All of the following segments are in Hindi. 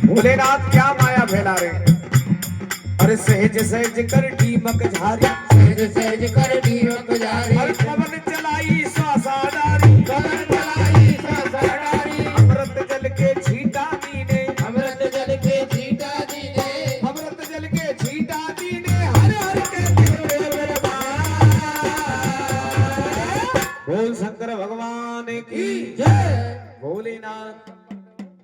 भोलेनाथ क्या माया फैला रहे। अरे सहज सहज कर ढीमक झारी, सहज सहज कर ढीमक झारी, अरे पवन चलाई श्वासा डारी, पवन चलाई श्वासा डारी, अमृत जल के छीटा दीने, अमृत जल के छीटा दीने, अमृत जल के छीटा दीने, हर हर के बोल शंकर भगवान की जय। भोलेनाथ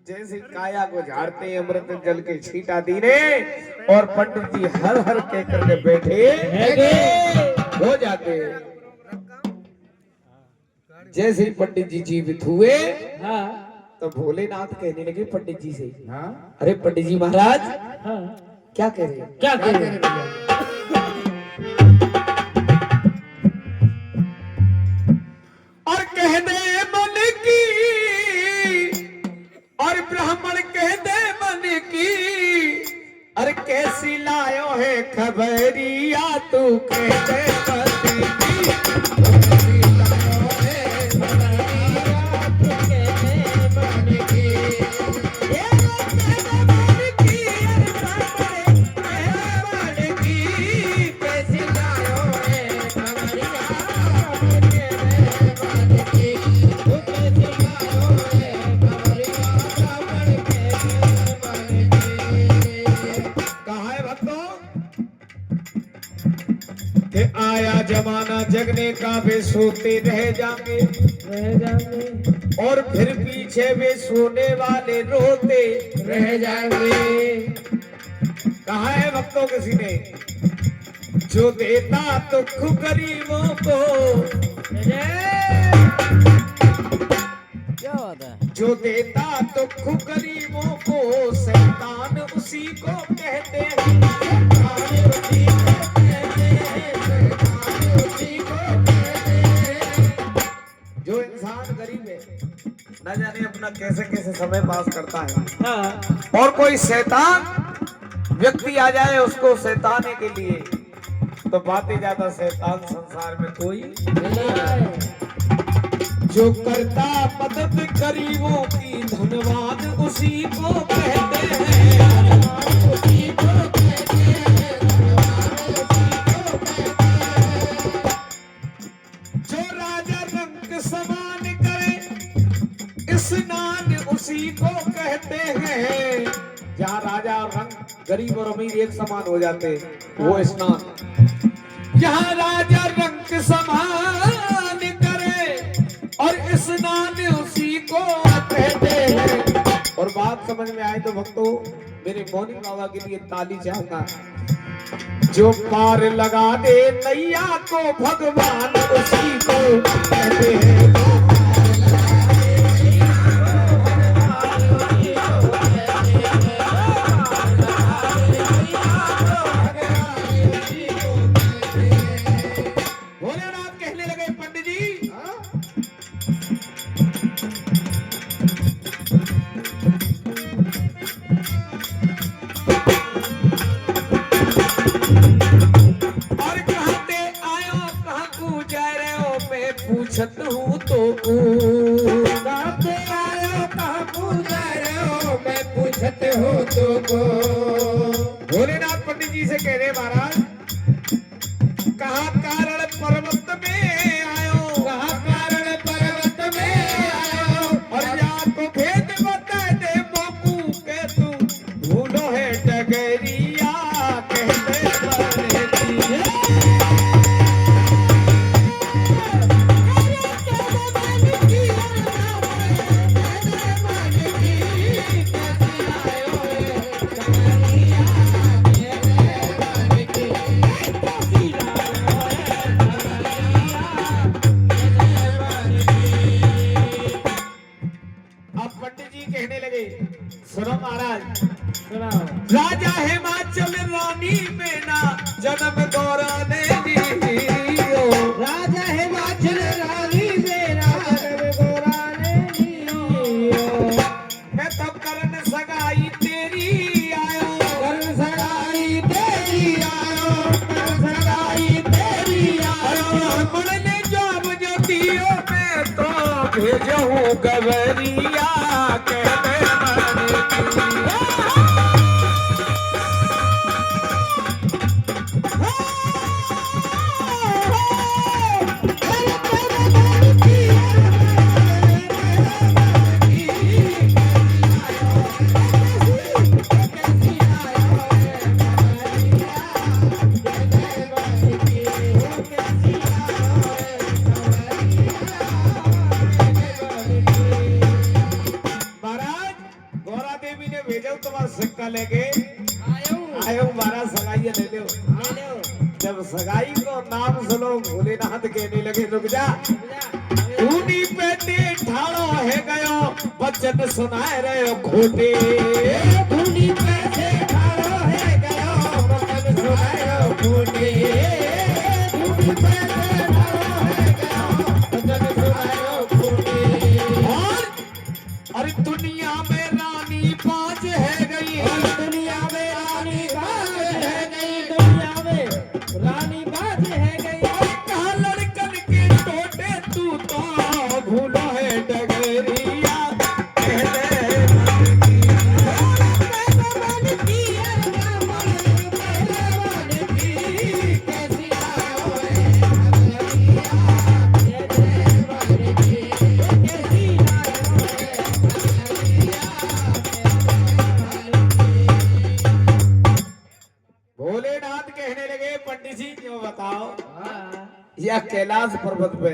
जैसे काया को झाड़ते अमृत जल के छीटा दीने और पंडित जी हर हर के करके बैठे हो जाते। जैसे ही पंडित जी जीवित हुए तो भोलेनाथ कहने लगे पंडित जी से, अरे पंडित जी महाराज क्या कह रहे हैं, क्या कह रहे हैं? और कह दे मन की, और ब्राह्मण कह दे मन की, अरे कैसी लायो है खबरिया तू कह दे पति की, कैसी लायो है खबरिया तू कह दे मन की, ये कह दे मन की, अरे ब्राह्मण कह दे मन की, कैसी लायो है खबरिया तू कह दे मन की, तू कैसी लायो है खबरिया ब्राह्मण कह दे मन की। कहा है भक्तों कि आया जमाना जगने का वे सोते रह जाएंगे, रह जाएंगे, और फिर पीछे वे सोने वाले रोते रह जाएंगे। कहा है भक्तों किसी ने, जो देता दुख गरीबों को, क्या बात है? जो देता दुख गरीबों को, शैतान उसी को कहते हैं, शैतान उसी को कहते हैं, शैतान उसी को कहते हैं। जो इंसान गरीब है न जाने अपना कैसे कैसे समय पास करता है, और कोई शैतान व्यक्ति आ जाए उसको सैताने के लिए, तो बातें ज्यादा शैतान संसार में कोई नहीं है। जो करता मदद गरीबों की, धनवान उसी को कहते हैं, उसी को कहते हैं, धनवान उसी को कहते हैं। जो राजा रंग समान करे, स्नान उसी को कहते हैं, जहाँ राजा और रंग गरीब और अमीर एक समान हो जाते वो स्नान, यहाँ राजा रंग समान करे और स्नान उसी को कहते हैं। और बात समझ में आए तो भक्तों मेरे मौनी बाबा के लिए ताली चाहूंगा। जो पार लगा दे नैया को, भगवान उसी को कहते हैं, भोलेनाथ कहने लगे पंडित जी और कहते आयो कहाँ को जा रहे हो, मैं पूछत हूँ तो कहते आयो कहाँ को जा रहे हो, मैं पूछत हूँ तुमको। भोलेनाथ पंडित जी से कह रहे महाराज कहा कारण पर्वत में आयो, कहाँ कारण पर्वत में आयो, और आपको भेद बता दे बापू के तू भूलो है डगरिया कहते बने दिए। अब पंडित जी कहने लगे सुनो महाराज, राजा हिमाचल रानी में ना जन्म गौरा ने लियो, राजा हिमाचल रानी मेरा गोरा ने लियो। मैं तो करण सगाई तेरी आयो, कर सगाई तेरी आयो, कर सगाई तेरी आयो। ब्राह्मण ने जब जो दियो मैं तो भेजूं गवरिया कहते बने भेजो तुम्हारा सिक्का लेके आयो आयो हमारा सगाई ले लो। ले लो जब सगाई को नाम सुनो भोलेनाथ कहने लगे रुक जा ऊनी पेटी ठाड़ो है गयो वचन सुनाए रहे हो खोटे धुनी पैसे ठाड़ो है गयो वचन सुनायो फूटे धुनी पैसे ठाड़ो है गयो वचन सुनायो फूटे और अरे दुनिया में रानी पांच है गई दुनिया में रानी बाज है गई दुनिया में रानी बाज है गई कहा लड़कन के टोटे तू तो भूलो है डगरिया कहले मन की अरगा मन पहलवान की कैसी आयो है अगलिया ये देवान की कैसी आयो है भोलेनाथ कहने लगे पंडित जी क्यों बताओ अगलिया या कैलाश पर्वत पे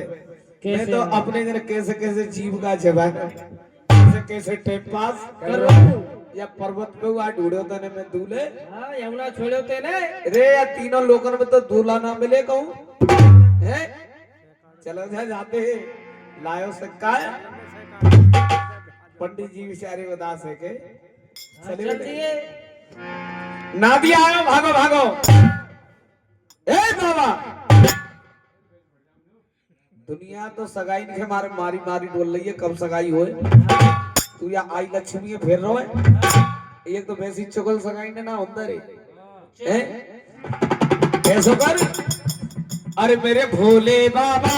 मैं तो अपने दिन कैसे कैसे जीव का जवा कैसे कैसे टाइम पास करो या पर्वत पे हुआ ढूंढो तने मैं दूल्हे हाँ यमुना छोड़ो तेने रे या तीनों लोगन में तो दूल्हा ना मिले कहूँ है चलो जा जाते हैं लायो सिक्का पंडित जी बेचारे उदास है के चले चलिए नादी आयो भागो भागो ए बाबा दुनिया तो सगाई के मारे मारी मारी बोल रही है कब सगाई होए तू या आई लक्ष्मी है फिर रहो है एक तो वैसी चुगल सगाई ने ना अंदर है ऐसो कर अरे मेरे भोले बाबा